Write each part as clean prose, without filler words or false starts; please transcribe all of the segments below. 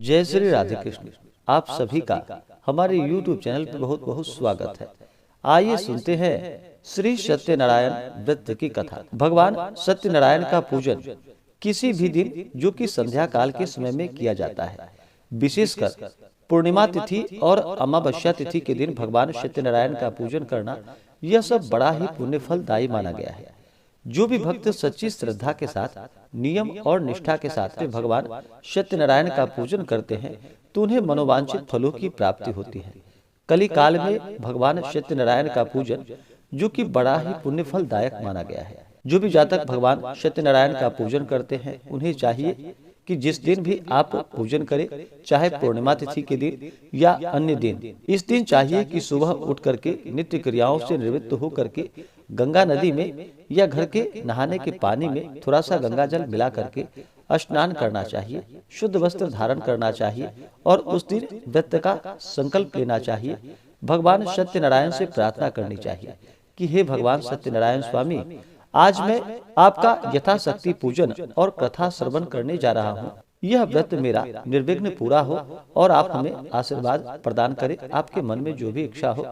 जय श्री राधे कृष्ण। आप सभी का हमारे YouTube चैनल पर बहुत बहुत स्वागत है। आइए सुनते हैं श्री सत्यनारायण व्रत की कथा। भगवान सत्यनारायण का पूजन किसी भी दिन जो कि संध्या काल के समय में किया जाता है, विशेषकर पूर्णिमा तिथि और अमावस्या तिथि के दिन भगवान सत्यनारायण का पूजन करना, यह सब बड़ा ही पुण्य फलदायी माना गया है। जो भी भक्त सच्ची श्रद्धा के साथ, नियम और निष्ठा के साथ में भगवान सत्यनारायण का पूजन करते हैं तो उन्हें मनोवांछित फलों की प्राप्ति होती है। कली काल में भगवान सत्यनारायण का पूजन जो कि बड़ा ही पुण्य फलदायक माना गया है। जो भी जातक भगवान सत्यनारायण का पूजन करते हैं उन्हें चाहिए कि जिस दिन भी आप पूजन करें, चाहे पूर्णिमा तिथि के दिन या अन्य दिन, इस दिन चाहिए कि सुबह उठ करके नित्य क्रियाओं से निवृत्त हो करके गंगा नदी में या घर के नहाने के पानी में थोड़ा सा गंगा जल मिला करके स्नान करना चाहिए, शुद्ध वस्त्र धारण करना चाहिए और उस दिन व्रत का संकल्प लेना चाहिए। भगवान सत्यनारायण से प्रार्थना करनी चाहिए कि हे भगवान सत्यनारायण स्वामी, आज मैं आपका यथाशक्ति पूजन और कथा श्रवण करने जा रहा हूँ। यह व्रत मेरा निर्विघ्न पूरा हो और आप हमें आशीर्वाद प्रदान करें। आपके मन में जो भी इच्छा हो,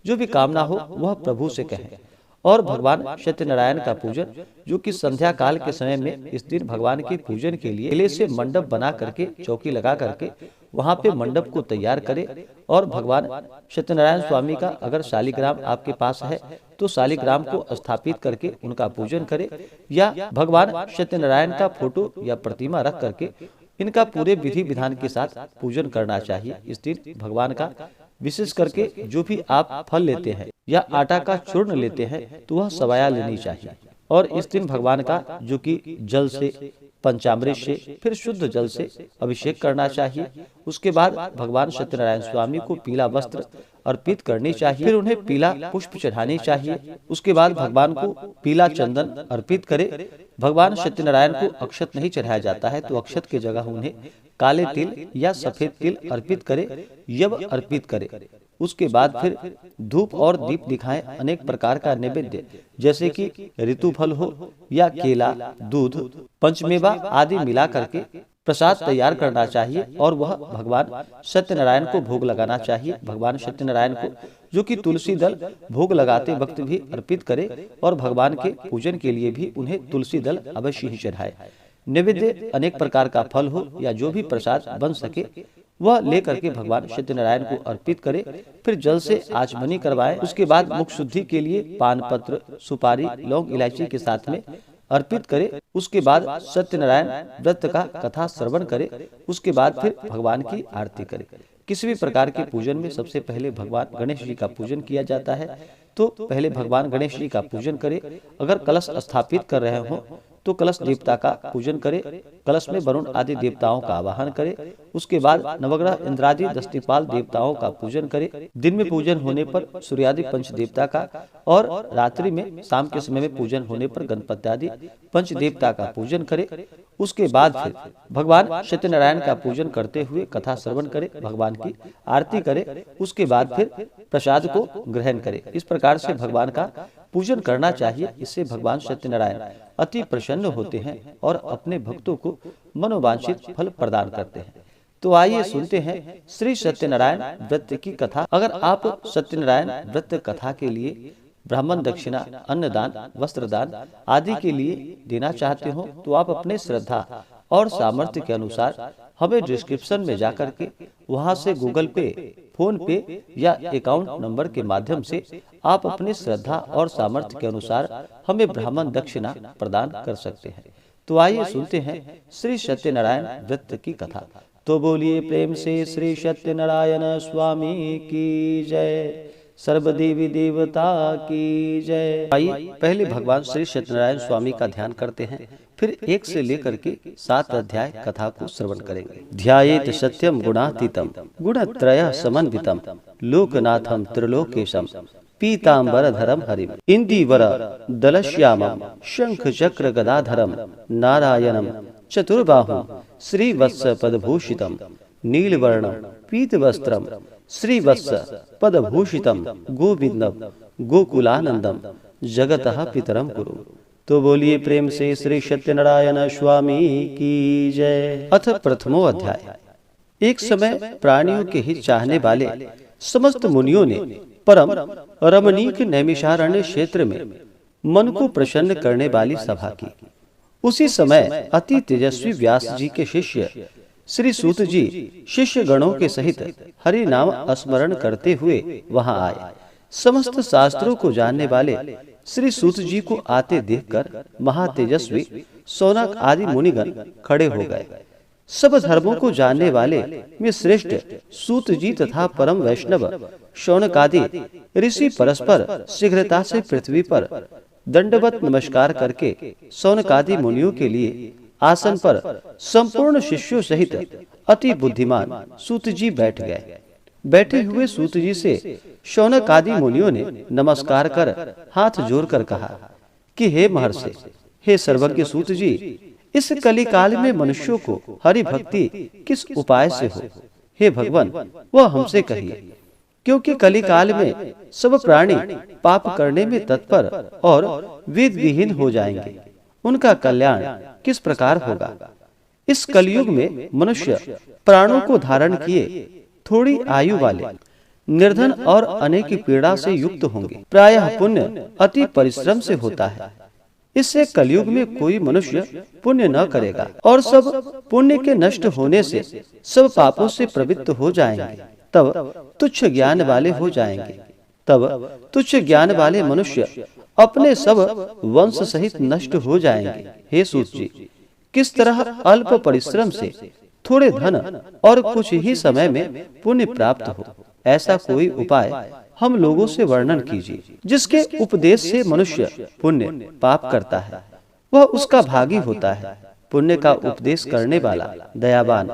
जो भी कामना हो, वह प्रभु से कहें। और भगवान सत्यनारायण का पूजन जो कि संध्या काल के समय में, इस दिन भगवान के पूजन के लिए किले से मंडप बना करके, चौकी लगा करके वहां पे मंडप को तैयार करें और भगवान सत्यनारायण स्वामी का अगर शालिग्राम आपके पास है तो शालिग्राम को स्थापित करके उनका पूजन करें, या भगवान सत्यनारायण का फोटो या प्रतिमा रख करके इनका पूरे विधि विधान के साथ पूजन करना चाहिए। इस दिन भगवान का विशेष करके जो भी आप फल लेते हैं या आटा का चूर्ण लेते हैं तो वह सवाया लेनी चाहिए। और इस दिन भगवान का जो कि जल से, पंचामृत से, फिर शुद्ध जल से अभिषेक करना चाहिए। उसके बाद भगवान सत्यनारायण स्वामी को पीला वस्त्र अर्पित करनी चाहिए, फिर उन्हें पीला पुष्प चढ़ानी चाहिए। उसके बाद भगवान को पीला चंदन अर्पित करे। भगवान सत्यनारायण को अक्षत नहीं चढ़ाया जाता है तो अक्षत की जगह उन्हें काले तिल या सफेद तिल अर्पित करे, यव अर्पित करे। उसके बाद फिर धूप और दीप दिखाएं। अनेक प्रकार का नैवेद्य जैसे कि ऋतु फल हो या केला, दूध, पंचमेवा आदि मिला करके प्रसाद तैयार करना चाहिए और वह भगवान सत्यनारायण को भोग लगाना चाहिए। भगवान सत्यनारायण को जो कि तुलसी दल भोग लगाते वक्त भी अर्पित करे और भगवान के पूजन के लिए भी उन्हें तुलसी दल अवश्य ही चढ़ाए। नैवेद्य अनेक प्रकार का फल हो या जो भी प्रसाद बन सके वह लेकर के भगवान सत्यनारायण को अर्पित करे। फिर जल से आचमनी करवाएं। उसके बाद मुख शुद्धि के लिए पान पत्र, सुपारी, लौंग, इलायची के साथ में अर्पित करे। उसके बाद सत्यनारायण व्रत का कथा श्रवण करे। उसके बाद फिर भगवान की आरती करे। किसी भी प्रकार के पूजन में सबसे पहले भगवान गणेश जी का पूजन किया जाता है, तो पहले भगवान गणेश जी का पूजन करे। अगर कलश स्थापित कर रहे हो तो कलश देवता का पूजन करे। कलश में वरुण आदि देवताओं का आवाहन करे। उसके बाद नवग्रह इंद्रादि दस्तिपाल देवताओं का पूजन करे। दिन में पूजन होने पर सूर्यादि पंच देवता का और रात्रि में, शाम के समय में पूजन होने पर गणपति आदि पंच देवता का पूजन करे। उसके बाद फिर भगवान सत्यनारायण का पूजन करते हुए कथा श्रवण करे, भगवान की आरती करे। उसके बाद फिर प्रसाद को ग्रहण करे। इस प्रकार से भगवान का पूजन करना चाहिए। इससे भगवान सत्यनारायण अति प्रसन्न होते हैं और अपने भक्तों को मनोवांछित फल प्रदान करते हैं। तो आइए सुनते हैं श्री सत्यनारायण व्रत की कथा। अगर आप सत्यनारायण व्रत कथा के लिए ब्राह्मण दक्षिणा, अन्नदान, वस्त्रदान आदि के लिए देना चाहते हो तो आप अपने श्रद्धा और सामर्थ्य के अनुसार हमें डिस्क्रिप्शन में जाकर के वहां से गूगल पे, फोन पे या अकाउंट नंबर के माध्यम से आप अपने श्रद्धा और सामर्थ्य के अनुसार हमें ब्राह्मण दक्षिणा प्रदान कर सकते हैं। तो आइए सुनते हैं श्री सत्यनारायण व्रत की कथा। तो बोलिए प्रेम से श्री सत्यनारायण स्वामी की जय, सर्वदेवी देवता की जय। आइए पहले भगवान श्री सत्यनारायण स्वामी का ध्यान करते हैं, फिर 1 से लेकर के 7 अध्याय कथा को श्रवण करेंगे। ध्यायेत सत्यम गुणातीतम गुणत्रय समन्वितम लोकनाथम त्रिलोकेशम पीतांबरधरम हरिम इंदिवर दलश्यामम शंख चक्र गदाधरम नारायणम चतुर्बाहुम श्रीवत्स पदभूषितम नीलवर्णम पीतवस्त्रम श्रीवत्स पदभूषितम गोविंदम गोकुलानंदम जगतः पितरम कुरु। तो बोलिए प्रेम से श्री सत्यनारायण स्वामी की जय। अथ प्रथमो अध्याय। एक समय प्राणियों के हित चाहने वाले समस्त मुनियों ने परम रमणीक नैमिषारण्य क्षेत्र में मन को प्रसन्न करने वाली सभा की। उसी समय अति तेजस्वी व्यास जी के शिष्य श्री सूत जी शिष्य गणों के सहित हरि नाम स्मरण करते हुए वहां आए। समस्त शास्त्रों को जानने वाले श्री सूत जी को आते देखकर महातेजस्वी सौनक आदि मुनिगण खड़े हो गए। सब धर्मों को जानने वाले में श्रेष्ठ सूत जी तथा परम वैष्णव शौनक आदि ऋषि परस्पर शीघ्रता से पृथ्वी पर दंडवत नमस्कार करके शौनक आदि मुनियों के लिए आसन पर संपूर्ण शिष्यों सहित अति बुद्धिमान सूत जी बैठ गए। बैठे हुए सूत जी से शौनक आदि मुनियों ने नमस्कार कर हाथ जोड़कर कहा कि हे महर्षि, हे सर्वज्ञ सूत जी, इस कलिकाल में मनुष्यों को हरि भक्ति किस उपाय से हो? हे भगवान, वह हमसे कहिए, क्योंकि कलिकाल में सब प्राणी पाप करने में तत्पर और वेद विहीन हो जाएंगे। उनका कल्याण किस प्रकार होगा? इस कलयुग में मनुष्य प्राणों को धारण किए थोड़ी आयु वाले, निर्धन और अनेक पीड़ा से युक्त होंगे। प्रायः पुण्य अति परिश्रम से होता है। इससे कलयुग में कोई मनुष्य पुण्य न करेगा और सब पुण्य के नष्ट होने से सब पापों से प्रवृत्त हो जाएंगे। तब तुच्छ ज्ञान वाले हो जाएंगे। तब तुच्छ ज्ञान वाले मनुष्य अपने सब वंश सहित नष्ट हो जाएंगे। हे सूत जी, किस तरह अल्प परिश्रम से थोड़े धन और कुछ ही समय में पुण्य प्राप्त हो, ऐसा कोई उपाय हम लोगों से वर्णन कीजिए। जिसके उपदेश से मनुष्य पुण्य पाप करता है, वह उसका भागी होता है। पुण्य का उपदेश करने वाला दयावान,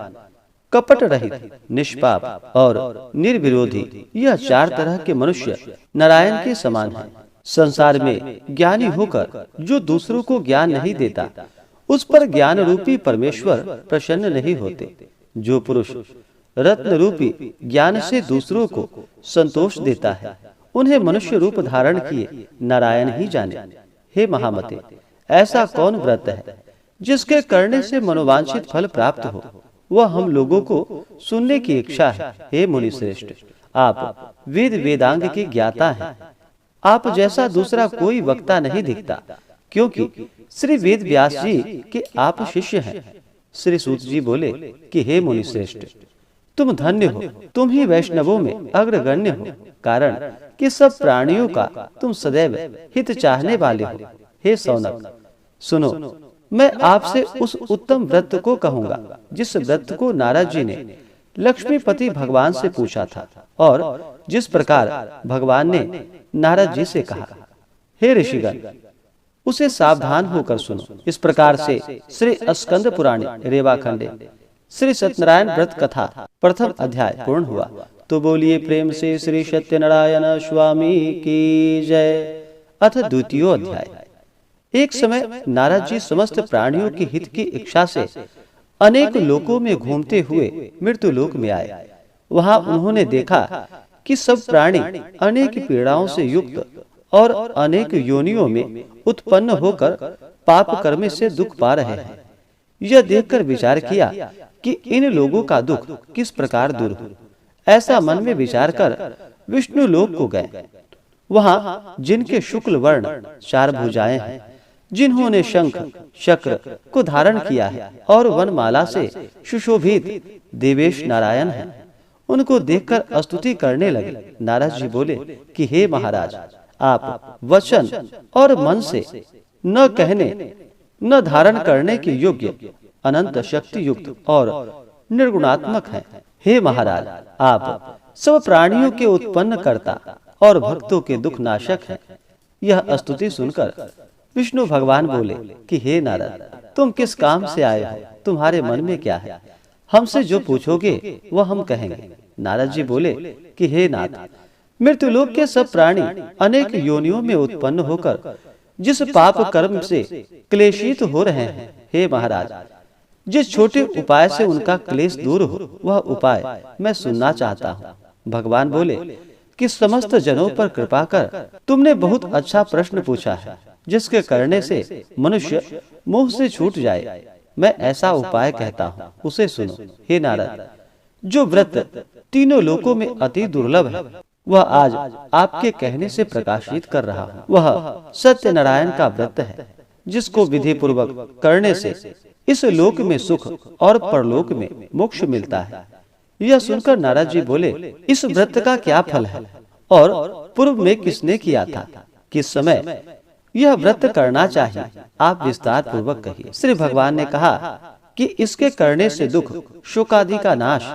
कपट रहित, निष्पाप और निर्विरोधी, यह चार तरह के मनुष्य नारायण के समान हैं। संसार में ज्ञानी होकर जो दूसरों को ज्ञान नहीं देता, उस पर ज्ञान रूपी परमेश्वर प्रसन्न नहीं होते। जो पुरुष रत्न रूपी ज्ञान से दूसरों को संतोष देता है, उन्हें मनुष्य रूप धारण किए नारायण ही जाने। हे महामते, ऐसा कौन व्रत है जिसके करने से मनोवांछित फल प्राप्त हो? वह हम लोगों को सुनने की इच्छा है। हे मुनि श्रेष्ठ, आप वेद वेदांग के ज्ञाता हैं। आप जैसा दूसरा कोई वक्ता नहीं दिखता, क्योंकि श्री वेद व्यास जी के आप शिष्य हैं। श्री सूत जी बोले कि हे मुनि श्रेष्ठ, तुम धन्य हो, तुम ही वैष्णवों में अग्रगण्य हो, कारण कि सब प्राणियों का तुम सदैव हित चाहने वाले हो। हे सौनक, सुनो, मैं आपसे उस उत्तम व्रत को कहूंगा जिस व्रत को नारद जी ने लक्ष्मीपति भगवान से पूछा था और जिस प्रकार भगवान ने नारद जी से कहा। हे ऋषिगण, उसे सावधान होकर सुनो। इस प्रकार से श्री स्कंद पुराण रेवाखंडे श्री सत्यनारायण व्रत कथा प्रथम अध्याय पूर्ण हुआ। तो बोलिए प्रेम से श्री सत्यनारायण स्वामी की जय। अथ द्वितीय अध्याय। एक समय नारद जी समस्त प्राणियों के हित की इच्छा से अनेक लोकों में घूमते हुए मृत्यु लोक में आए। वहां उन्होंने देखा कि सब प्राणी अनेक पीड़ाओं से युक्त और अनेक योनियों में उत्पन्न होकर पाप कर्म से दुख पा रहे हैं। यह देखकर विचार किया कि इन लोगों का दुख किस प्रकार दूर हो। ऐसा मन में विचार कर विष्णु लोक को गए। वहां जिनके शुक्ल वर्ण चार भुजाएं हैं, जिन्होंने शंख चक्र को धारण किया है और वनमाला से सुशोभित देवेश नारायण हैं, उनको देखकर स्तुति करने लगे। नारद जी बोले कि हे महाराज, आप वचन और मन से न कहने न धारण करने के योग्य अनंत शक्ति युक्त और निर्गुणात्मक हैं। हे महाराज, आप सब प्राणियों के उत्पन्न करता और भक्तों के दुख नाशक हैं। यह स्तुति सुनकर विष्णु भगवान बोले कि हे नारद, तुम किस काम से आए हो? तुम्हारे मन में क्या है? हमसे जो पूछोगे वह हम कहेंगे। नारद जी बोले कि हे नाथ, मृत्युलोक के सब प्राणी अनेक योनियों में उत्पन्न होकर जिस पाप कर्म से क्लेशित हो रहे हैं, हे महाराज, जिस छोटे उपाय से उनका क्लेश दूर हो, वह उपाय मैं सुनना चाहता हूँ। भगवान बोले कि समस्त जनों पर कृपा कर तुमने बहुत अच्छा प्रश्न पूछा है, जिसके करने से मनुष्य मोह से छूट जाए। मैं ऐसा उपाय कहता हूँ, उसे सुनो। हे नारद, जो व्रत तीनों लोकों में अति दुर्लभ है, वह आज आपके कहने से प्रकाशित कर रहा हूँ। वह सत्यनारायण का व्रत है, जिसको विधि पूर्वक करने से इस लोक में सुख और परलोक में मोक्ष मिलता है। यह सुनकर नारद जी बोले, इस व्रत का क्या फल है और पूर्व में किसने किया था, किस समय यह व्रत करना चाहिए, आप विस्तार पूर्वक कहिए। श्री भगवान ने कहा कि इसके करने से दुख शोकादि का नाश,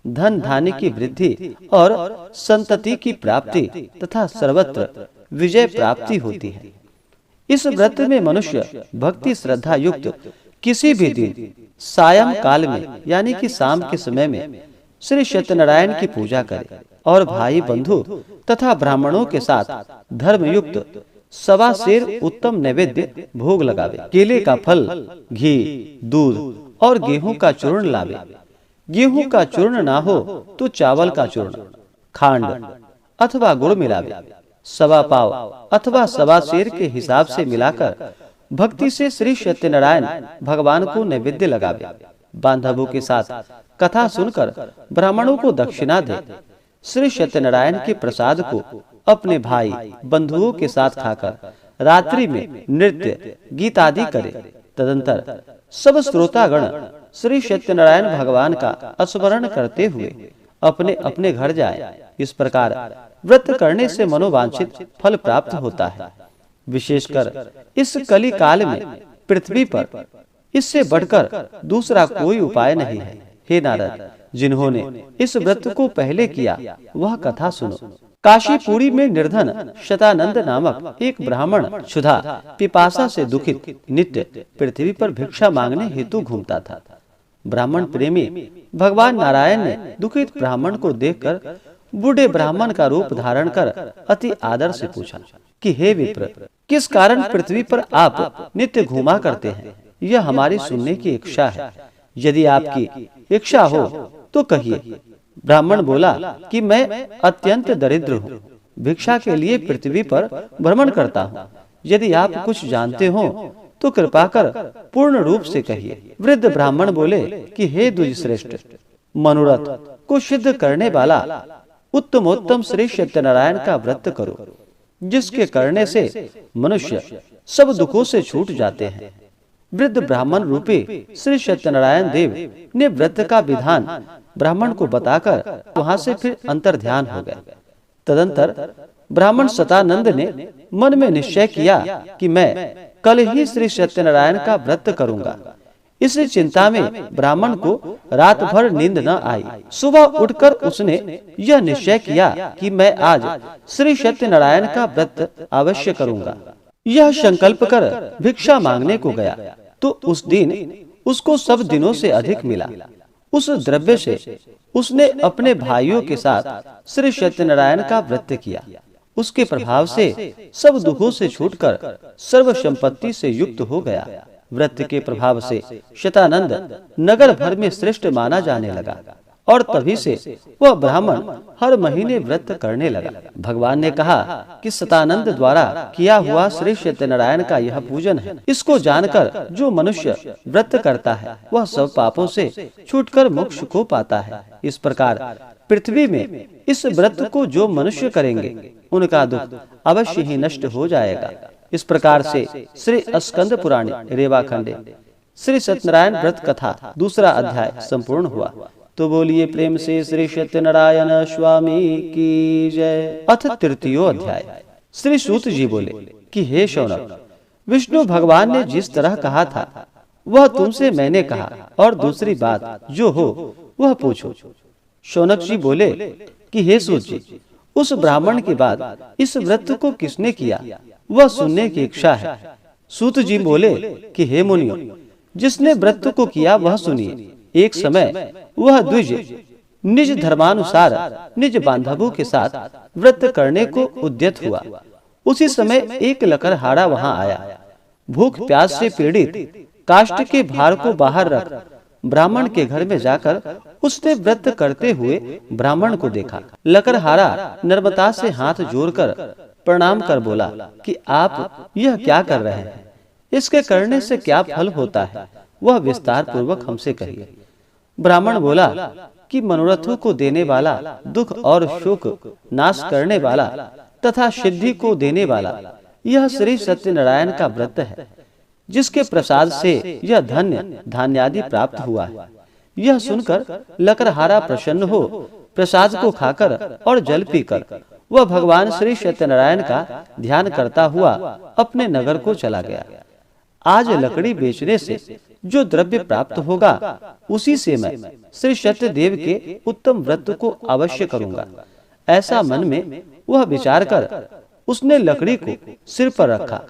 धन धान्य की वृद्धि और संतति की प्राप्ति तथा सर्वत्र विजय प्राप्ति होती है। इस व्रत में मनुष्य भक्ति श्रद्धा युक्त किसी भी दिन सायं काल में यानी कि शाम के समय में श्री सत्यनारायण की पूजा करे और भाई बंधु तथा ब्राह्मणों के साथ धर्म युक्त 1.25 सेर उत्तम नैवेद्य भोग लगावे। केले का फल, घी, दूध और गेहूं का चूर्ण लावे। गेहूं का चूर्ण ना हो तो चावल का चूर्ण, खांड अथवा गुड़ मिलावे। 1.25 पाव अथवा 1.25 सेर के हिसाब से मिलाकर भक्ति से श्री सत्यनारायण भगवान को नैवेद्य लगावे। बांधवों के साथ कथा सुनकर ब्राह्मणों को दक्षिणा दे। श्री सत्यनारायण के प्रसाद को अपने भाई बंधुओं के साथ खाकर रात्रि में नृत्य गीत आदि करे। तदंतर सब श्रोतागण श्री सत्यनारायण भगवान का स्मरण करते हुए अपने अपने घर जाए। इस प्रकार व्रत करने से मनोवांछित फल प्राप्त होता है। विशेषकर इस कली काल में पृथ्वी पर इससे बढ़कर दूसरा कोई उपाय नहीं है। हे नारद, जिन्होंने इस व्रत को पहले किया वह कथा सुनो। काशीपुरी में निर्धन शतानंद नामक एक ब्राह्मण क्षुधा पिपासा से दुखित नित्य पृथ्वी पर भिक्षा मांगने हेतु घूमता था। ब्राह्मण प्रेमी भगवान नारायण ने दुखित ब्राह्मण को देखकर बूढ़े ब्राह्मण का रूप धारण कर अति आदर से पूछा कि हे विप्र, किस कारण पृथ्वी पर आप नित्य घूमा करते हैं? यह हमारी सुनने की इच्छा है। यदि आपकी इच्छा हो तो कहिए। ब्राह्मण बोला कि मैं अत्यंत दरिद्र हूँ, भिक्षा के लिए पृथ्वी पर भ्रमण करता हूँ। यदि आप कुछ जानते हो तो कृपा कर पूर्ण रूप से कहिए। वृद्ध ब्राह्मण बोले कि हे द्विजश्रेष्ठ, मनोरथ को सिद्ध करने वाला उत्तमोत्तम श्री सत्यनारायण का व्रत करो, जिसके करने से मनुष्य सब दुखों से छूट जाते हैं। वृद्ध ब्राह्मण रूपी श्री सत्यनारायण देव ने व्रत का विधान ब्राह्मण को बताकर वहां से फिर अंतर ध्यान हो गए। तदंतर ब्राह्मण शतानंद ने मन में निश्चय किया कि मैं कल ही श्री सत्यनारायण का व्रत करूंगा। इस चिंता में ब्राह्मण को रात भर नींद न आई। सुबह उठकर उसने यह निश्चय किया कि मैं आज श्री सत्यनारायण का व्रत अवश्य करूंगा। यह संकल्प कर भिक्षा मांगने को गया तो उस दिन उसको सब दिनों से अधिक मिला। उस द्रव्य से उसने अपने भाइयों के साथ श्री सत्यनारायण का व्रत किया। उसके प्रभाव से सब दुखों से छूटकर सर्व संपत्ति से युक्त हो गया। व्रत के प्रभाव से शतानंद नगर भर में श्रेष्ठ माना जाने लगा और तभी से वह ब्राह्मण हर महीने व्रत करने लगा। भगवान ने कहा कि शतानंद द्वारा किया हुआ श्री सत्यनारायण का यह पूजन है। इसको जानकर जो मनुष्य व्रत करता है वह सब पापों से छूटकर मोक्ष को पाता है। इस प्रकार पृथ्वी में इस व्रत को जो मनुष्य करेंगे उनका दुख अवश्य ही नष्ट हो जाएगा। इस प्रकार से श्री स्कंद पुराण रेवाखंडे श्री सत्यनारायण व्रत कथा 2 अध्याय संपूर्ण हुआ। तो बोलिए प्रेम से श्री सत्यनारायण स्वामी की जय। अथ 3 अध्याय। श्री सूत जी बोले कि हे शौनक, विष्णु भगवान ने जिस तरह कहा था वह तुमसे मैंने कहा, और दूसरी बात जो हो वह पूछो। शौनक जी बोले कि हे सूत जी, उस ब्राह्मण के बाद इस व्रत को किसने किया वह सुनने की इच्छा है। सूत जी बोले कि हे मुनियों, जिसने व्रत को किया वह सुनिए। एक समय वह द्विज निज धर्मानुसार निज बांधवों के साथ व्रत करने को उद्यत हुआ। उसी समय एक लकड़हारा वहां आया। भूख प्यास से पीड़ित काष्ठ के भार को बाहर रख ब्राह्मण के घर में जाकर उसने व्रत करते हुए ब्राह्मण को देखा। लकड़हारा नम्रता से हाथ जोड़कर प्रणाम कर बोला कि आप यह क्या कर रहे हैं, इसके करने से क्या फल होता है, वह विस्तार पूर्वक हमसे कहिए। ब्राह्मण बोला कि मनोरथों को देने वाला, दुख और शोक नाश करने वाला तथा सिद्धि को देने वाला यह श्री सत्यनारायण का व्रत है, जिसके प्रसाद से यह धन्य धान्यादि प्राप्त हुआ है। यह सुनकर लकड़हारा प्रसन्न हो प्रसाद को खाकर और जल पीकर वह भगवान श्री सत्यनारायण का ध्यान करता हुआ अपने नगर को चला गया। आज लकड़ी बेचने से जो द्रव्य प्राप्त होगा उसी से मैं श्री सत्यदेव के उत्तम व्रत को अवश्य करूंगा। ऐसा मन में वह विचार कर उसने लकड़ी को सिर पर रखा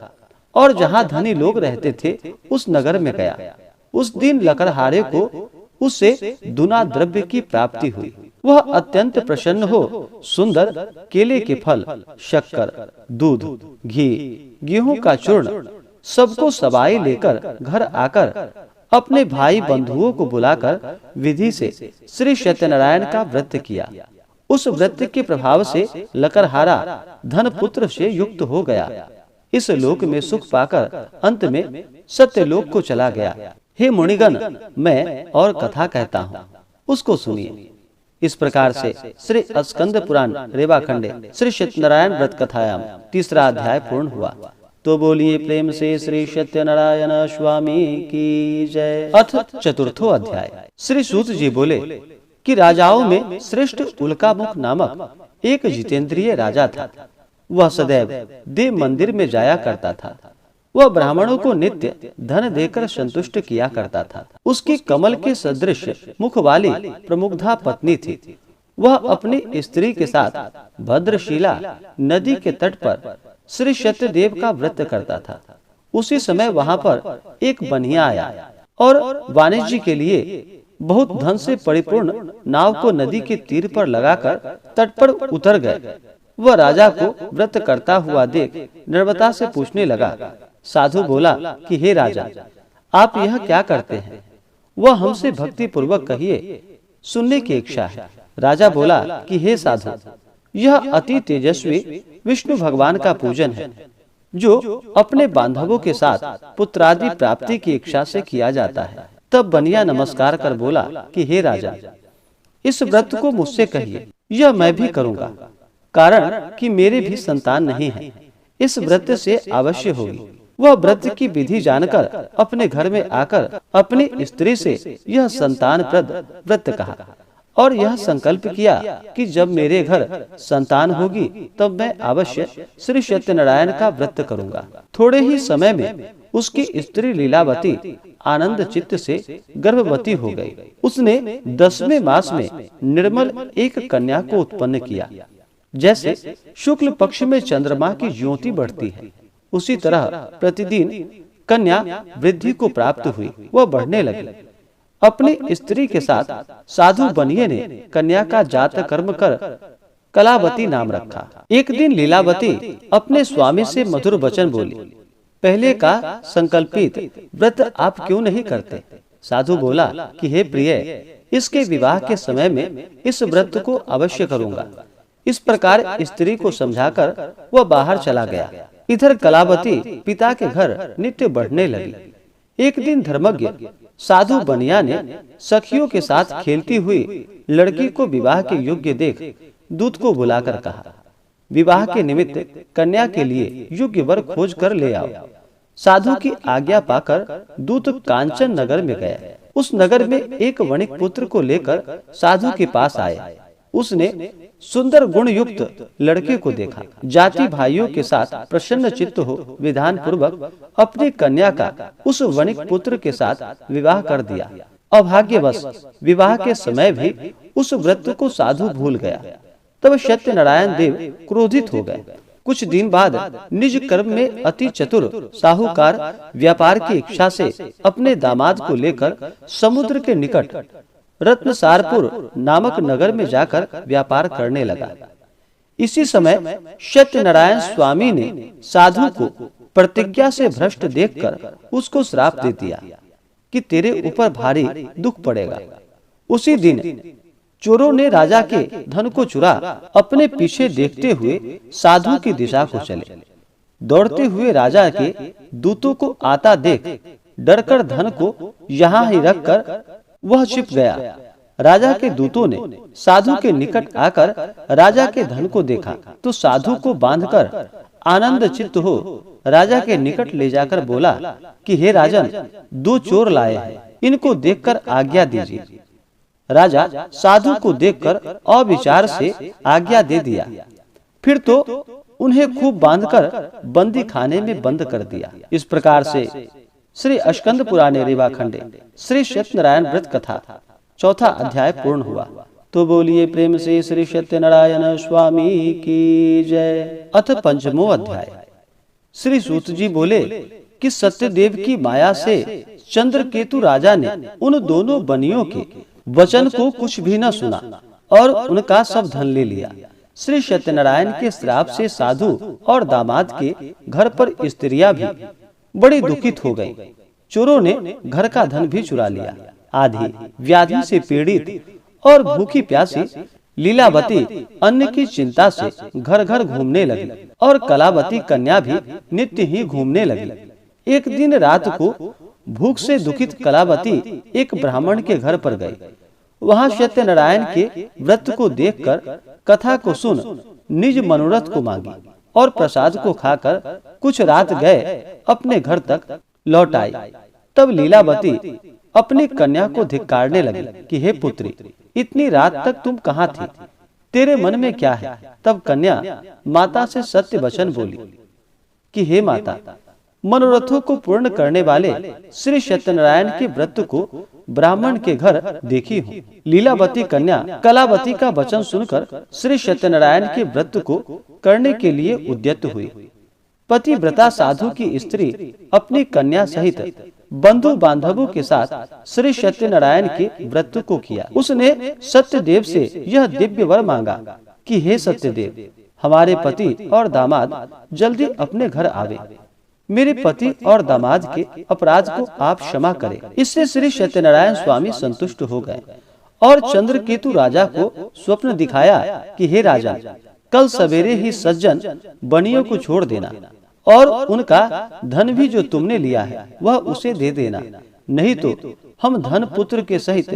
और जहाँ धनी लोग रहते थे उस नगर में गया। उस दिन लकड़हारे को उससे दुना द्रव्य की प्राप्ति हुई। वह अत्यंत प्रसन्न हो सुंदर केले के फल, शक्कर, दूध, घी, गेहूं का चूर्ण सबको सबाई लेकर घर आकर अपने भाई बंधुओं को बुलाकर विधि से श्री सत्यनारायण का व्रत किया। उस व्रत के प्रभाव से लकड़हारा धन पुत्र से युक्त हो गया। इस लोक में सुख पाकर अंत में सत्यलोक को चला गया। हे मुनिगण, मैं और कथा कहता हूँ, उसको सुनिए। इस प्रकार से श्री स्कंद पुराण रेवाखंडे श्री सत्यनारायण व्रत कथायाम तीसरा अध्याय पूर्ण हुआ। तो बोलिए प्रेम से श्री सत्यनारायण स्वामी की जय। अथ चतुर्थो अध्याय। श्री सूत जी बोले कि राजाओं में श्रेष्ठ उल्कामुख नामक एक जितेंद्रिय राजा था। वह सदैव देव मंदिर में जाया करता था। वह ब्राह्मणों को नित्य धन देकर संतुष्ट किया करता था। उसकी कमल के सदृश मुख वाली प्रमुग्धा पत्नी थी। वह अपनी स्त्री के साथ भद्रशिला नदी के तट पर श्री सत्यदेव का व्रत करता था। उसी समय वहां पर एक बनिया आया और वाणिज्य के लिए बहुत धन से परिपूर्ण नाव को नदी के तीर पर लगाकर तट पर उतर गए। वह राजा को व्रत करता हुआ देख निर्भयता से पूछने लगा। साधु बोला कि हे राजा, आप यह क्या करते हैं? वह हमसे भक्ति पूर्वक कहिए, सुनने की इच्छा है। राजा बोला कि हे साधु, यह अति तेजस्वी विष्णु भगवान का पूजन है, जो अपने बांधवों के साथ पुत्रादि प्राप्ति की इच्छा से किया जाता है। तब बनिया नमस्कार कर बोला कि हे राजा, इस व्रत को मुझसे कहिए, यह मैं भी करूंगा, कारण कि मेरे भी संतान नहीं है। इस व्रत से अवश्य होगी। वह व्रत की विधि जानकर अपने घर में आकर अपनी स्त्री से यह संतानप्रद व्रत कहा और यह संकल्प किया कि जब मेरे घर संतान होगी तब मैं अवश्य श्री सत्यनारायण का व्रत करूंगा। थोड़े ही समय में उसकी स्त्री लीलावती आनंद चित्त से गर्भवती हो गई। उसने 10वें मास में निर्मल एक कन्या को उत्पन्न किया। जैसे शुक्ल पक्ष में चंद्रमा की ज्योति बढ़ती है, उसी तरह प्रतिदिन कन्या वृद्धि को प्राप्त हुई। वह बढ़ने लगी। अपनी स्त्री के साथ साधु बनिए ने कन्या का जात कर्म कर कलावती नाम रखा। एक दिन लीलावती अपने स्वामी से मधुर वचन बोली, पहले का संकल्पित व्रत आप क्यों नहीं करते? साधु बोला कि हे प्रिय, इसके विवाह के समय में इस व्रत को अवश्य करूंगा। इस प्रकार स्त्री को समझाकर वह बाहर चला गया। इधर कलावती पिता के घर नित्य बढ़ने लगी। एक दिन धर्मज्ञ साधु बनिया ने सखियों के साथ खेलती हुई लड़की को विवाह के योग्य देख दूत को बुलाकर कहा, विवाह के निमित्त कन्या के लिए योग्य वर खोज कर ले आओ। साधु की आज्ञा पाकर दूत कांचन नगर में गया। उस नगर में एक वणिक पुत्र को लेकर साधु के पास आए। उसने सुंदर गुण युक्त लड़के को देखा। जाति भाइयों के साथ प्रसन्न चित्त हो विधान पूर्वक अपनी कन्या का उस वणिक पुत्र के साथ विवाह कर दिया। अभाग्यवश विवाह के समय भी उस व्रत को साधु भूल गया। तब सत्यनारायण देव क्रोधित हो गए। कुछ दिन बाद निज कर्म में अति चतुर साहूकार व्यापार की इच्छा से अपने दामाद को लेकर समुद्र के निकट रत्नसारपुर नामक नगर में जाकर व्यापार करने लगा। इसी समय सत्यनारायण स्वामी ने साधु को प्रतिज्ञा से भ्रष्ट देखकर उसको श्राप दे दिया कि तेरे ऊपर भारी दुख पड़ेगा। उसी दिन चोरों ने राजा के धन को चुरा अपने पीछे देखते हुए साधु की दिशा को चले। दौड़ते हुए राजा के दूतों को आता देख डरकर धन को यहाँ ही रखकर वह छिप गया। राजा के दूतों ने साधु के निकट आकर राजा के धन को देखा तो साधु को बांधकर आनंद चित्त हो राजा के निकट ले जाकर बोला कि हे राजन, 2 चोर लाए हैं, इनको देखकर आज्ञा दीजिए। राजा साधु को देखकर अविचार से आज्ञा दे दिया। फिर तो उन्हें खूब बांधकर बंदी खाने में बंद कर दिया। इस प्रकार से श्री स्कंद पुराणे रेवाखंडे श्री सत्यनारायण व्रत कथा 4था अध्याय पूर्ण हुआ। तो बोलिए प्रेम से श्री सत्यनारायण स्वामी की जय। अथ 5वां अध्याय। श्री सूत जी बोले कि सत्यदेव की माया से चंद्रकेतु राजा ने उन दोनों बनियों के वचन को कुछ भी न सुना और उनका सब धन ले लिया। श्री सत्यनारायण के श्राप से साधु और दामाद के घर पर स्त्रियां भी बड़ी दुखित हो गईं। चोरों ने घर का धन भी चुरा लिया। आधी व्याधि से पीड़ित और भूखी प्यासी लीलावती अन्न की चिंता से घर घर घूमने लगी और कलावती कन्या भी नित्य ही घूमने लगी। एक दिन रात को भूख से दुखित कलावती एक ब्राह्मण के घर पर गई। वहां सत्यनारायण के व्रत को देखकर कथा को सुन निज मनोरथ को मांगी और प्रसाद को खाकर कुछ रात गए अपने घर तक लौट आई। तब लीलावती अपनी कन्या को धिक्कारने लगी कि हे पुत्री, इतनी रात तक तुम कहाँ थी? तेरे मन में क्या है? तब कन्या माता से सत्य वचन बोली कि हे माता, मनोरथों को पूर्ण करने वाले श्री सत्यनारायण के व्रत को ब्राह्मण के घर देखी हूँ। लीलावती कन्या कलावती का वचन सुनकर श्री सत्यनारायण के व्रत को करने के लिए उद्यत हुई। पतिव्रता साधु की स्त्री अपनी कन्या सहित बंधु बांधवों के साथ श्री सत्यनारायण के व्रत को किया। उसने सत्यदेव से यह दिव्य वर मांगा कि हे सत्यदेव, हमारे पति और दामाद जल्दी अपने घर आवे। मेरे पति और दामाद के अपराध को आप क्षमा करें। इससे श्री सत्यनारायण स्वामी संतुष्ट हो गए और चंद्रकेतु राजा को स्वप्न दिखाया कि हे राजा, कल सवेरे ही सज्जन बनियों को छोड़ देना और उनका धन भी जो तुमने लिया है वह उसे दे देना, नहीं तो हम धन पुत्र के सहित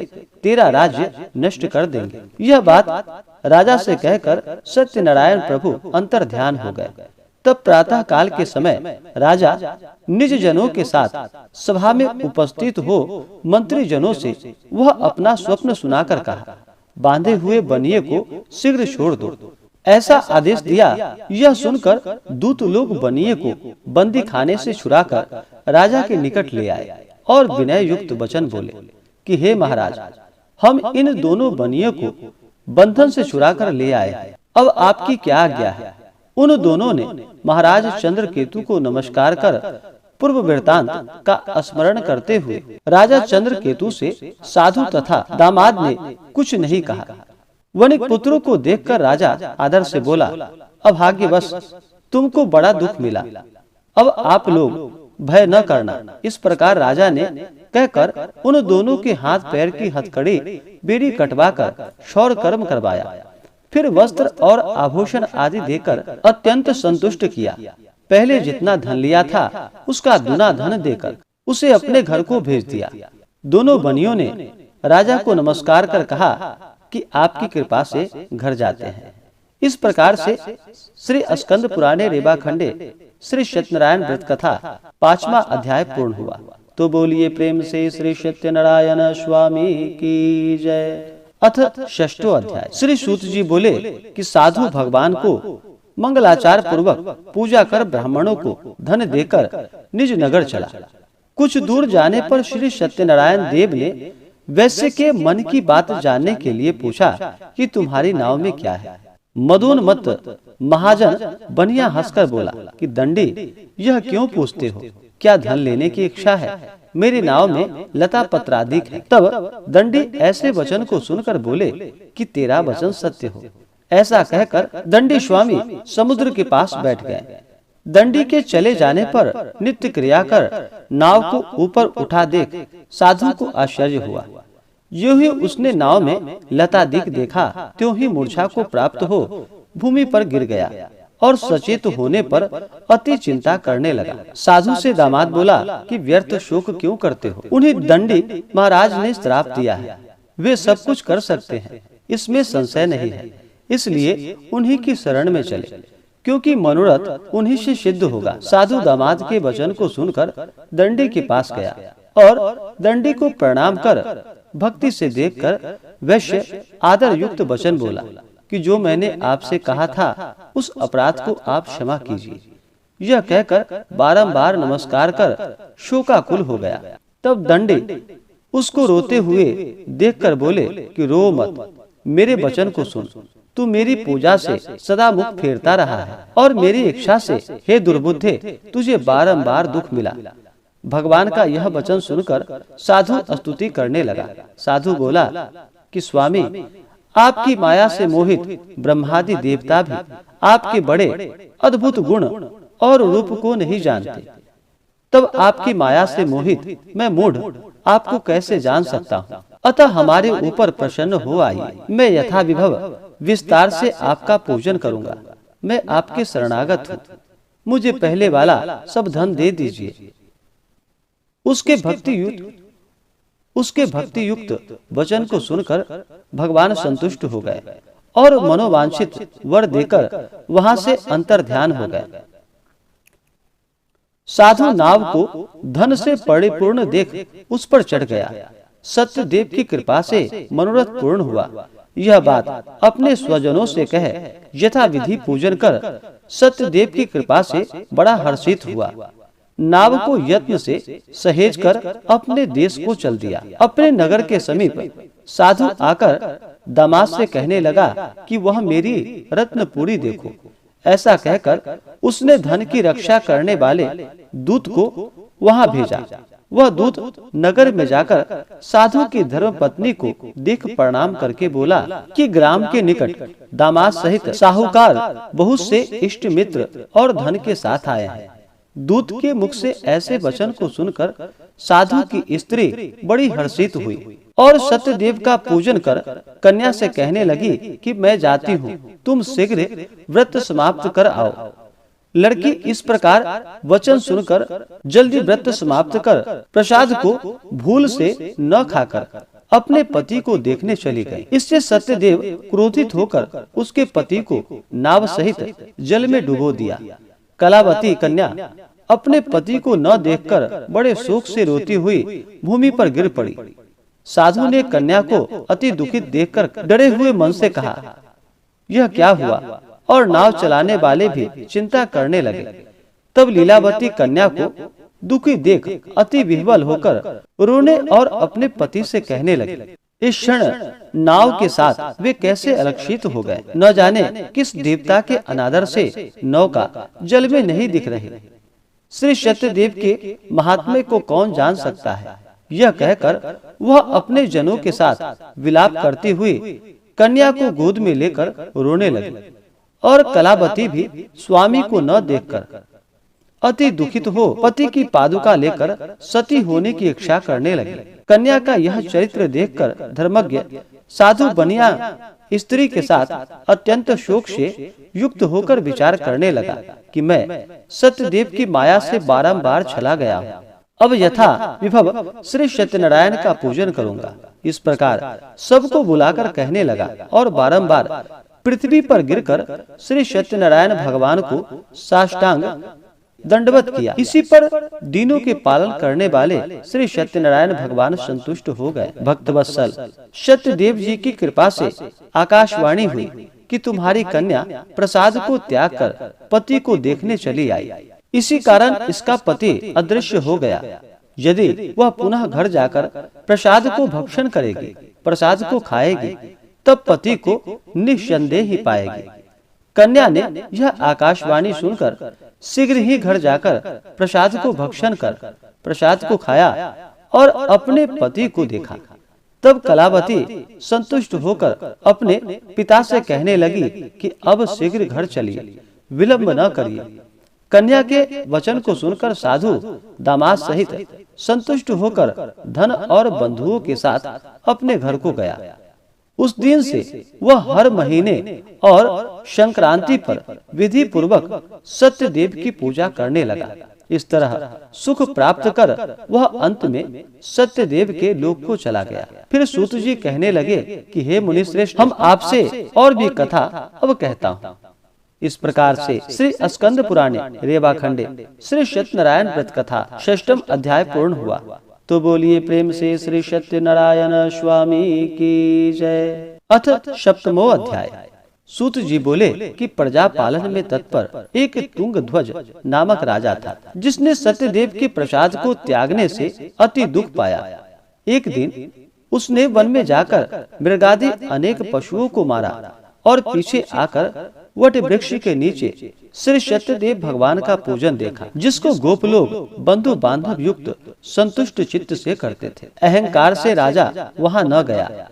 तेरा राज्य नष्ट कर देंगे। यह बात राजा से कहकर सत्यनारायण प्रभु अंतर ध्यान हो गए। तब प्रातः काल के समय राजा निज जनों के साथ सभा में उपस्थित हो मंत्री जनों से वह अपना स्वप्न सुनाकर कहा, बांधे हुए बनिए को शीघ्र छोड़ दो। ऐसा आदेश दिया। यह सुनकर दूत लोग बनिए को बंदी खाने से छुड़ाकर राजा के निकट ले आए और विनय युक्त वचन बोले कि हे महाराज, हम इन दोनों बनियों को बंधन से छुड़ाकर ले आए। अब आपकी क्या आज्ञा है? उन दोनों ने महाराज चंद्रकेतु को नमस्कार कर पूर्व वृत्तांत का स्मरण करते हुए राजा चंद्रकेतु से साधु तथा दामाद ने कुछ नहीं कहा। वनिक पुत्रों को देखकर राजा आदर से बोला, अभाग्यवश तुमको बड़ा दुख मिला, अब आप लोग भय न करना। इस प्रकार राजा ने कहकर उन दोनों के हाथ पैर की हथकड़ी बीड़ी कटवाकर शौर कर्म करवाया। फिर वस्त्र और आभूषण आदि देकर अत्यंत संतुष्ट किया। पहले जितना धन लिया था उसका दुना धन देकर उसे अपने घर को भेज दिया। दोनों बनियों ने राजा को नमस्कार कर कहा कि आपकी कृपा से घर जाते हैं। इस प्रकार से श्री स्कंद पुराणे रेवाखंडे श्री सत्यनारायण व्रत कथा 5वां अध्याय पूर्ण हुआ। तो बोलिए प्रेम से श्री सत्यनारायण स्वामी की जय। अथ 6वां अध्याय। श्री सूत जी बोले कि साधु भगवान को मंगलाचार पूर्वक पूजा कर ब्राह्मणों को धन देकर निज नगर चला। कुछ दूर जाने पर श्री सत्यनारायण देव ने वैश्य के मन की बात जानने के लिए पूछा कि तुम्हारी नाव में क्या है। मदोन्मत्त महाजन बनिया हंसकर बोला कि दंडी, यह क्यों पूछते हो? क्या धन लेने की इच्छा है? मेरी नाव में लता पत्राधिक है। तब दंडी ऐसे वचन को सुनकर बोले कि तेरा वचन सत्य हो। ऐसा कहकर दंडी स्वामी समुद्र के पास बैठ गए। दंडी के चले जाने पर नित्य क्रिया कर नाव को ऊपर उठा देख साधु को आश्चर्य हुआ। यूं ही उसने नाव में लताधिक देखा, त्यों ही मूर्छा को प्राप्त हो भूमि पर गिर गया और सचेत होने पर अति चिंता करने लगा। साधु से दामाद बोला कि व्यर्थ शोक क्यों करते हो, उन्हें दंडी महाराज ने श्राप दिया है, वे सब कुछ कर सकते हैं, इसमें संशय नहीं है, इसलिए उन्हीं की शरण में चले, क्योंकि मनोरथ उन्हीं से सिद्ध होगा। साधु दामाद के वचन को सुनकर दंडी के पास गया और दंडी को प्रणाम कर भक्ति से देखकर वैश्य आदर युक्त वचन बोला कि जो मैंने आपसे कहा था उस अपराध को आप क्षमा कीजिए। यह कहकर बारंबार नमस्कार कर शोकाकुल हो गया। तब दंडी उसको रोते हुए देखकर बोले कि रो मत, मेरे वचन को सुन, तू मेरी पूजा से सदा मुख फेरता रहा है और मेरी इच्छा से हे दुर्बुद्धे तुझे बारंबार दुख मिला। भगवान का यह वचन सुनकर साधु स्तुति करने लगा। साधु बोला कि स्वामी, आपकी माया से मोहित ब्रह्मादि देवता भी आपके बड़े अद्भुत गुण और रूप को नहीं जानते, तब आपकी माया से मोहित मैं मूढ़ आपको कैसे जान सकता हूँ। अतः हमारे ऊपर प्रसन्न हो आइए, मैं यथा विभव विस्तार से आपका पूजन करूंगा। मैं आपके शरणागत हूँ, मुझे पहले वाला सब धन दे दीजिए। उसके भक्ति युक्त वचन को सुनकर भगवान संतुष्ट हो गए और मनोवांछित वर देकर वहां से अंतर्ध्यान हो गए। साधु नाव को धन से परिपूर्ण देख उस पर चढ़ गया। सत्यदेव की कृपा से मनोरथ पूर्ण हुआ। यह बात अपने स्वजनों से कह यथा विधि पूजन कर सत्यदेव की कृपा से बड़ा हर्षित हुआ। नाव को यत्न से सहेज कर अपने देश को चल दिया। अपने नगर के समीप साधु आकर दामाद से कहने लगा कि वह मेरी रत्नपुरी देखो। ऐसा कहकर उसने धन की रक्षा करने वाले दूत को वहां भेजा। वह दूत नगर में जाकर साधु की धर्म पत्नी को देख प्रणाम करके बोला कि ग्राम के निकट दामाद सहित साहूकार बहुत से इष्ट मित्र और धन के साथ आए हैं। दूत के मुख से ऐसे वचन को सुनकर साधु की स्त्री बड़ी हर्षित हुई और सत्यदेव का पूजन कर कन्या से कहने लगी कि मैं जाती हूँ, तुम शीघ्र व्रत समाप्त कर आओ। लड़की इस प्रकार वचन सुनकर जल्दी व्रत समाप्त कर प्रसाद को भूल से न खाकर अपने पति को देखने चली गई। इससे सत्यदेव क्रोधित होकर उसके पति को नाव सहित जल में डुबो दिया। कलावती कन्या अपने पति को न देखकर बड़े शोक से रोती हुई भूमि पर गिर पड़ी। साधु ने कन्या को अति दुखित देखकर डरे हुए मन से कहा, यह क्या हुआ? और नाव चलाने वाले भी चिंता करने लगे। तब लीलावती कन्या को दुखी देख अति विह्वल होकर रोने और अपने पति से कहने लगे। इस क्षण नाव के साथ वे कैसे अलक्षित हो गए। न जाने किस देवता के अनादर से नौका जल में नहीं दिख रही। श्री सत्यदेव के महात्म्य को कौन जान सकता है। यह कहकर वह अपने जनों के साथ विलाप करती हुई कन्या को गोद में लेकर रोने लगी और कलावती भी स्वामी को न देखकर अति दुखित हो पति की पादुका लेकर सती होने की इच्छा करने लगी। कन्या का यह चरित्र देखकर धर्मज्ञ साधु बनिया स्त्री के साथ अत्यंत शोक से युक्त होकर विचार करने लगा कि मैं सत्यदेव की माया से बारंबार चला गया हूँ। अब यथा विभव श्री सत्यनारायण का पूजन करूंगा। इस प्रकार सबको बुलाकर कहने लगा और बारंबार पृथ्वी पर गिरकर श्री सत्यनारायण भगवान को साष्टांग दंडवत किया। इसी पर दीनों के पालन करने वाले श्री सत्यनारायण भगवान संतुष्ट हो गए। भक्तवत्सल सत्यदेव जी की कृपा से आकाशवाणी हुई कि तुम्हारी कन्या प्रसाद को त्याग कर पति को देखने चली आई। इसी कारण इसका पति अदृश्य हो गया। यदि वह पुनः घर जाकर प्रसाद को भक्षण करेगी, प्रसाद को खाएगी, तब पति को निस्संदेह ही पाएगी। कन्या ने यह आकाशवाणी सुनकर शीघ्र ही घर जाकर प्रसाद को भक्षण कर प्रसाद को खाया और अपने पति को देखा। तब कलावती संतुष्ट होकर अपने पिता से कहने लगी कि अब शीघ्र घर चलिए, विलंब न करिए। कन्या के वचन को सुनकर साधु दामाद सहित संतुष्ट होकर धन और बंधुओं के साथ अपने घर को गया। उस दिन से वह हर महीने और संक्रांति पर विधि पूर्वक सत्यदेव की पूजा करने लगा। इस तरह सुख प्राप्त कर वह अंत में सत्यदेव के लोक को चला गया। फिर सूत जी कहने लगे कि हे मुनि श्रेष्ठ, हम आपसे और भी कथा अब कहता हूँ। इस प्रकार से श्री स्कंद पुराणे रेवा खंडे श्री सत्यनारायण व्रत कथा 6th अध्याय पूर्ण हुआ। तो बोलिए प्रेम से श्री सत्यनारायण स्वामी की जय। अथ 7वां अध्याय। सूत जी बोले कि प्रजा पालन में तत्पर एक तुंगध्वज नामक राजा था, जिसने सत्यदेव के प्रसाद को त्यागने से अति दुख पाया। एक दिन उसने वन में जाकर मृगादि अनेक पशुओं को मारा और पीछे आकर वट वृक्ष के नीचे श्री सत्यदेव भगवान का पूजन देखा, जिसको गोप लोग बंधु बांधव युक्त संतुष्ट चित्त से करते थे। अहंकार से राजा वहां न गया,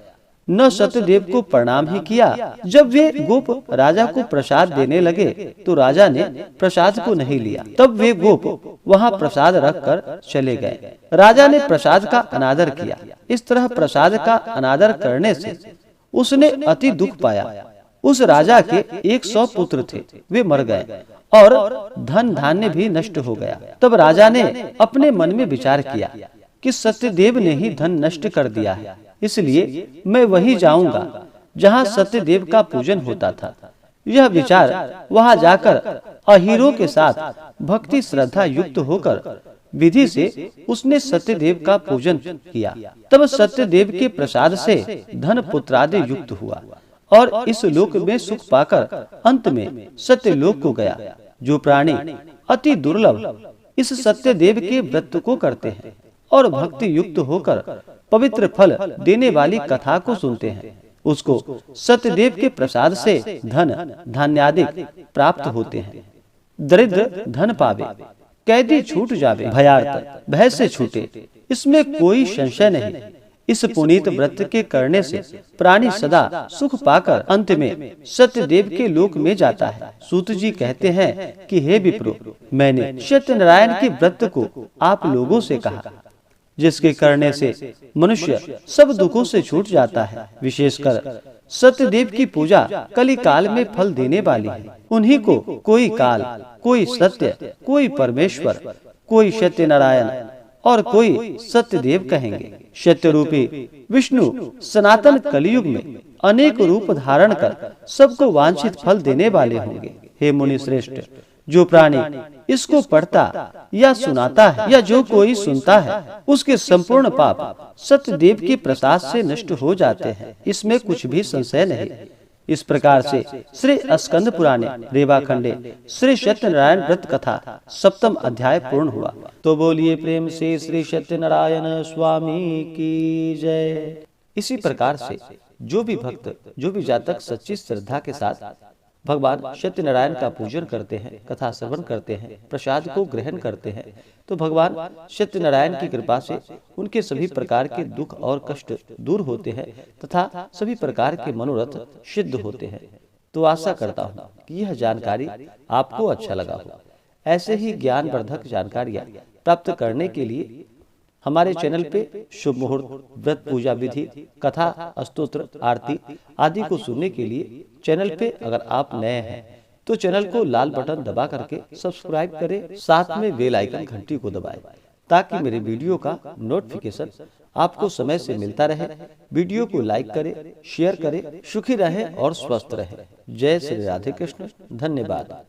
न सत्यदेव को प्रणाम ही किया। जब वे गोप राजा को प्रसाद देने लगे तो राजा ने प्रसाद को नहीं लिया। तब वे गोप वहां प्रसाद रखकर चले गए। राजा ने प्रसाद का अनादर किया। इस तरह प्रसाद का अनादर करने से उसने अति दुख पाया। उस राजा के 100 पुत्र थे, वे मर गए और धन धान्य भी नष्ट हो गया। तब राजा ने अपने मन में विचार किया कि सत्यदेव ने ही धन नष्ट कर दिया है, इसलिए मैं वही जाऊंगा जहां सत्यदेव का पूजन होता था। यह विचार वहां जाकर अहीरों के साथ भक्ति श्रद्धा युक्त होकर विधि से उसने सत्यदेव का पूजन किया। तब सत्यदेव के प्रसाद से धन पुत्रादि युक्त हुआ और इस लोक में सुख पाकर अंत में सत्य लोक को गया। जो प्राणी अति दुर्लभ इस सत्यदेव के व्रत को करते हैं और भक्ति युक्त होकर पवित्र फल देने वाली कथा को सुनते हैं, उसको सत्यदेव के प्रसाद से धन धान्यादि प्राप्त होते हैं। दरिद्र धन पावे, कैदी छूट जावे, भयार्त भय से छूटे, इसमें कोई संशय नहीं। इस पुनीत व्रत के करने से प्राणी सदा सुख पाकर अंत में सत्यदेव के लोक में जाता है। सूत जी कहते हैं कि हे विप्रो, मैंने सत्यनारायण के व्रत को आप लोगों से कहा, जिसके करने से मनुष्य सब दुखों से छूट जाता है। विशेषकर सत्यदेव की पूजा कली काल में फल देने वाली है। उन्हीं को कोई काल, कोई सत्य, कोई परमेश्वर, कोई सत्यनारायण और कोई सत्यदेव कहेंगे। सत्य रूपी विष्णु सनातन कलयुग में अनेक रूप धारण कर सबको वांछित फल देने वाले होंगे। हे मुनि श्रेष्ठ, जो प्राणी इसको पढ़ता या सुनाता है या जो कोई सुनता है, उसके संपूर्ण पाप सत्यदेव के प्रसाद से नष्ट हो जाते हैं, इसमें कुछ भी संशय नहीं। इस प्रकार से श्री स्कंद पुराणे रेवा खंडे श्री सत्यनारायण व्रत कथा 7वां अध्याय पूर्ण हुआ। तो बोलिए प्रेम से श्री सत्यनारायण स्वामी की जय। इसी प्रकार से जो भी भक्त, जो भी जातक सच्ची श्रद्धा के साथ भगवान सत्यनारायण का पूजन करते हैं, कथा श्रवण करते हैं, प्रसाद को ग्रहण करते हैं, तो भगवान सत्यनारायण की कृपा से उनके सभी प्रकार के दुख और कष्ट दूर होते हैं तथा सभी प्रकार के मनोरथ सिद्ध होते हैं। तो आशा करता हूँ कि यह जानकारी आपको अच्छा लगा हो। ऐसे ही ज्ञानवर्धक जानकारियाँ प्राप्त करने के लिए हमारे चैनल पे शुभ मुहूर्त, व्रत पूजा विधि, कथा, स्तोत्र, आरती आदि को सुनने के लिए चैनल पे अगर आप नए हैं तो चैनल को लाल बटन दबा करके सब्सक्राइब करें, साथ में बेल आइकन घंटी को दबाएं, ताकि मेरे वीडियो का नोटिफिकेशन आपको समय से मिलता रहे। वीडियो को लाइक करें, शेयर करें, सुखी रहें और स्वस्थ रहें। जय श्री राधे कृष्ण। धन्यवाद।